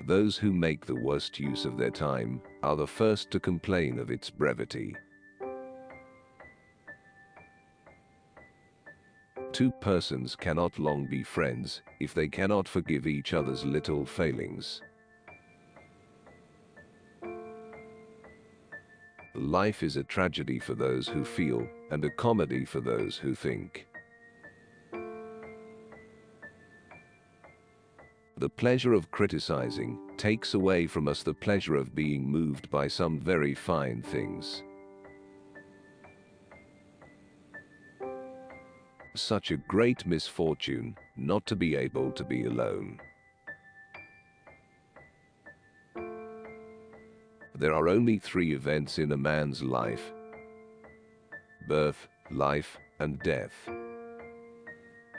Those who make the worst use of their time are the first to complain of its brevity. Two persons cannot long be friends if they cannot forgive each other's little failings. Life is a tragedy for those who feel, and a comedy for those who think. The pleasure of criticizing takes away from us the pleasure of being moved by some very fine things. Such a great misfortune not to be able to be alone. There are only three events in a man's life: birth, life, and death.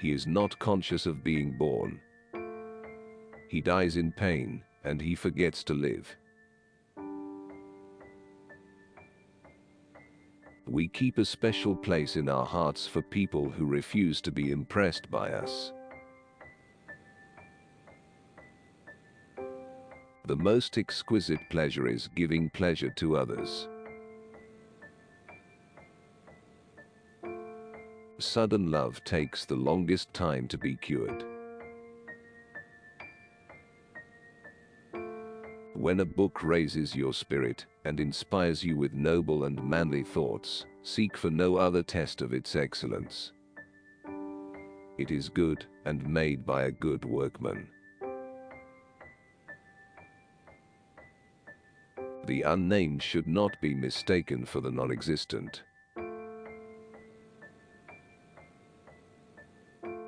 He is not conscious of being born. He dies in pain, and he forgets to live. We keep a special place in our hearts for people who refuse to be impressed by us. The most exquisite pleasure is giving pleasure to others. Sudden love takes the longest time to be cured. When a book raises your spirit and inspires you with noble and manly thoughts, seek for no other test of its excellence. It is good and made by a good workman. The unnamed should not be mistaken for the non-existent.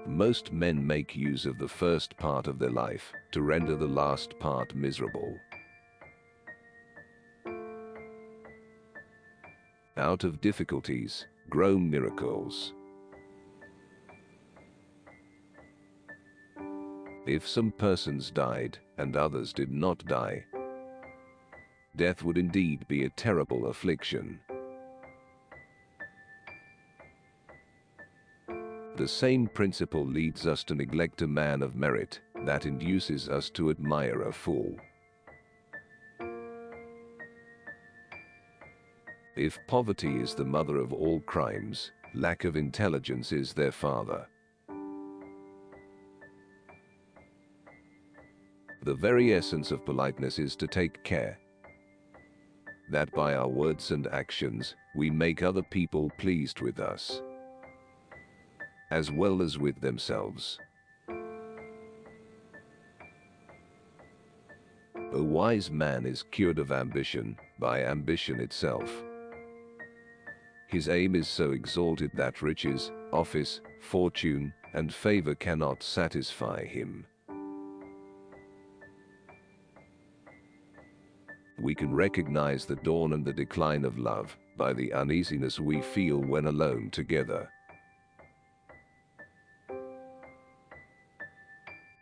Most men make use of the first part of their life to render the last part miserable. Out of difficulties grow miracles. If some persons died and others did not die, death would indeed be a terrible affliction. The same principle leads us to neglect a man of merit that induces us to admire a fool. If poverty is the mother of all crimes, lack of intelligence is their father. The very essence of politeness is to take care that by our words and actions we make other people pleased with us, as well as with themselves. A wise man is cured of ambition by ambition itself. His aim is so exalted that riches, office, fortune, and favor cannot satisfy him. We can recognize the dawn and the decline of love by the uneasiness we feel when alone together.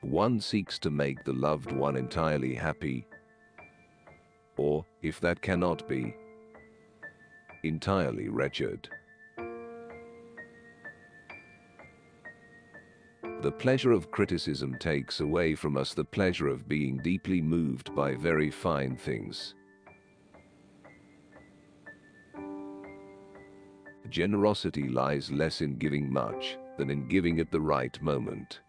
One seeks to make the loved one entirely happy, or, if that cannot be, entirely wretched. The pleasure of criticism takes away from us the pleasure of being deeply moved by very fine things. Generosity lies less in giving much than in giving at the right moment.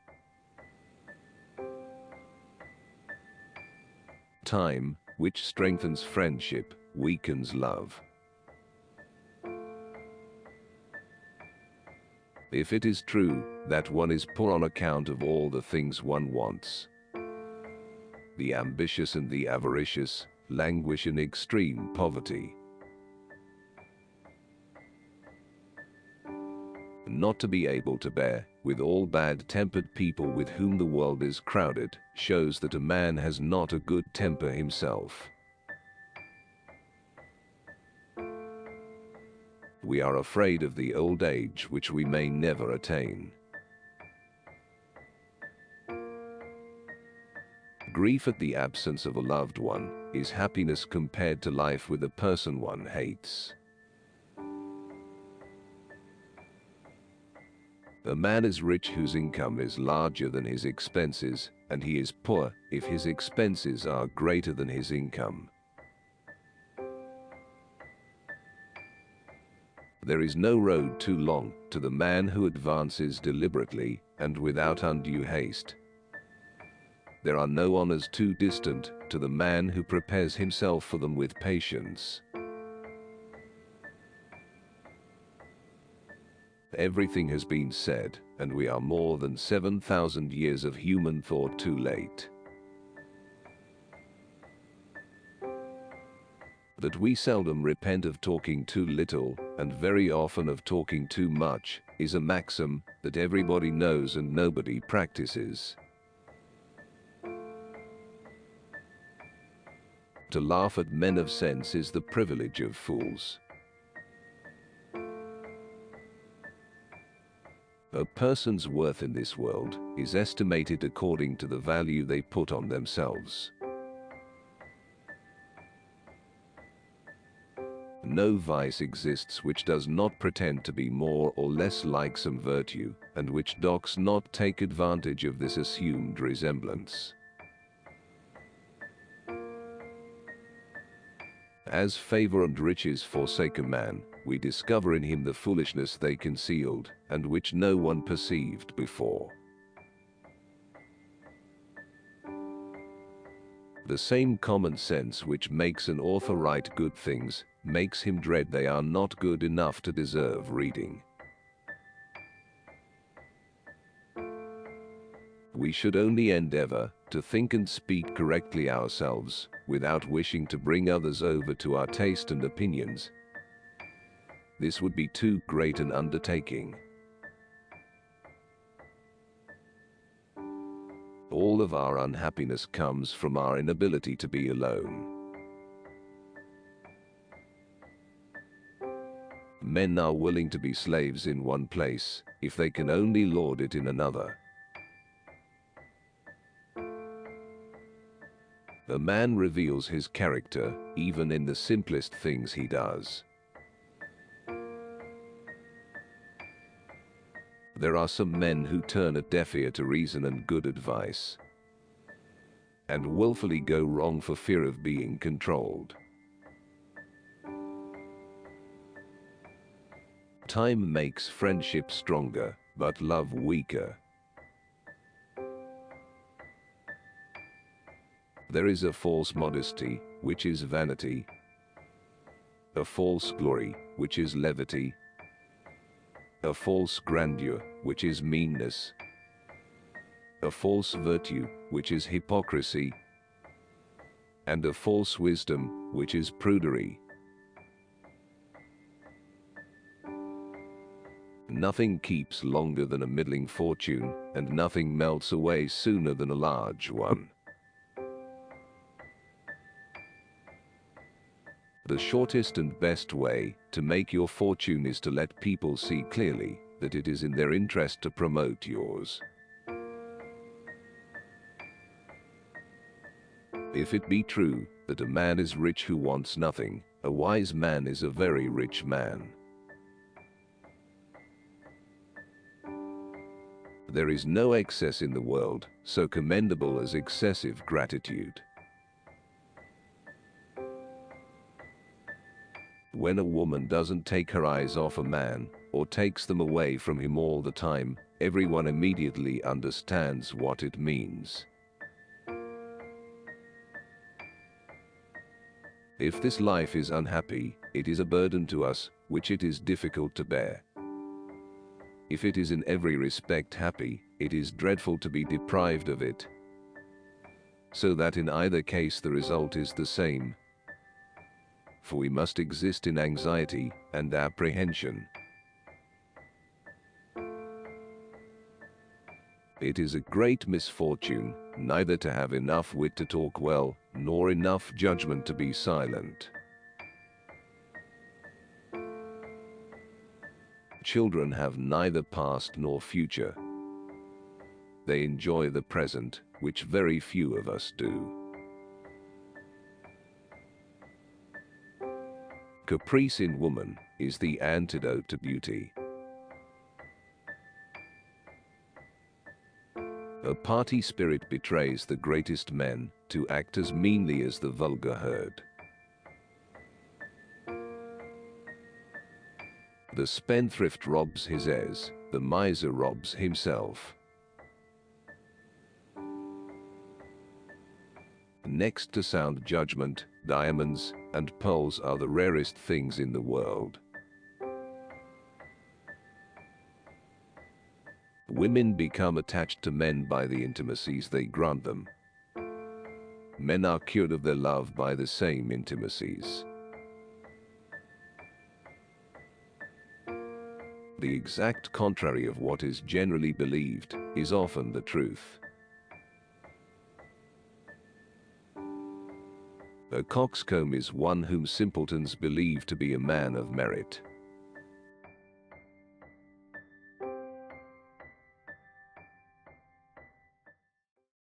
Time, which strengthens friendship, weakens love. If it is true that one is poor on account of all the things one wants, the ambitious and the avaricious languish in extreme poverty. Not to be able to bear with all bad-tempered people with whom the world is crowded shows that a man has not a good temper himself. We are afraid of the old age which we may never attain. Grief at the absence of a loved one is happiness compared to life with a person one hates. A man is rich whose income is larger than his expenses, and he is poor if his expenses are greater than his income. There is no road too long to the man who advances deliberately and without undue haste. There are no honors too distant to the man who prepares himself for them with patience. Everything has been said, and we are more than 7,000 years of human thought too late. That we seldom repent of talking too little, and very often of talking too much, is a maxim that everybody knows and nobody practices. To laugh at men of sense is the privilege of fools. A person's worth in this world is estimated according to the value they put on themselves. No vice exists which does not pretend to be more or less like some virtue, and which does not take advantage of this assumed resemblance. As favor and riches forsake a man, we discover in him the foolishness they concealed, and which no one perceived before. The same common sense which makes an author write good things, makes him dread they are not good enough to deserve reading. We should only endeavor to think and speak correctly ourselves, without wishing to bring others over to our taste and opinions. This would be too great an undertaking. All of our unhappiness comes from our inability to be alone. Men are willing to be slaves in one place, if they can only lord it in another. A man reveals his character, even in the simplest things he does. There are some men who turn a deaf ear to reason and good advice, and willfully go wrong for fear of being controlled. Time makes friendship stronger, but love weaker. There is a false modesty, which is vanity, a false glory, which is levity, a false grandeur, which is meanness, a false virtue, which is hypocrisy, and a false wisdom, which is prudery. Nothing keeps longer than a middling fortune, and nothing melts away sooner than a large one. The shortest and best way to make your fortune is to let people see clearly that it is in their interest to promote yours. If it be true that a man is rich who wants nothing, a wise man is a very rich man. There is no excess in the world so commendable as excessive gratitude. When a woman doesn't take her eyes off a man, or takes them away from him all the time, everyone immediately understands what it means. If this life is unhappy, it is a burden to us, which it is difficult to bear. If it is in every respect happy, it is dreadful to be deprived of it. So that in either case the result is the same. For we must exist in anxiety and apprehension. It is a great misfortune neither to have enough wit to talk well, nor enough judgment to be silent. Children have neither past nor future. They enjoy the present, which very few of us do. Caprice in woman is the antidote to beauty. A party spirit betrays the greatest men to act as meanly as the vulgar herd. The spendthrift robs his heirs, the miser robs himself. Next to sound judgment, diamonds and pearls are the rarest things in the world. Women become attached to men by the intimacies they grant them. Men are cured of their love by the same intimacies. The exact contrary of what is generally believed is often the truth. A coxcomb is one whom simpletons believe to be a man of merit.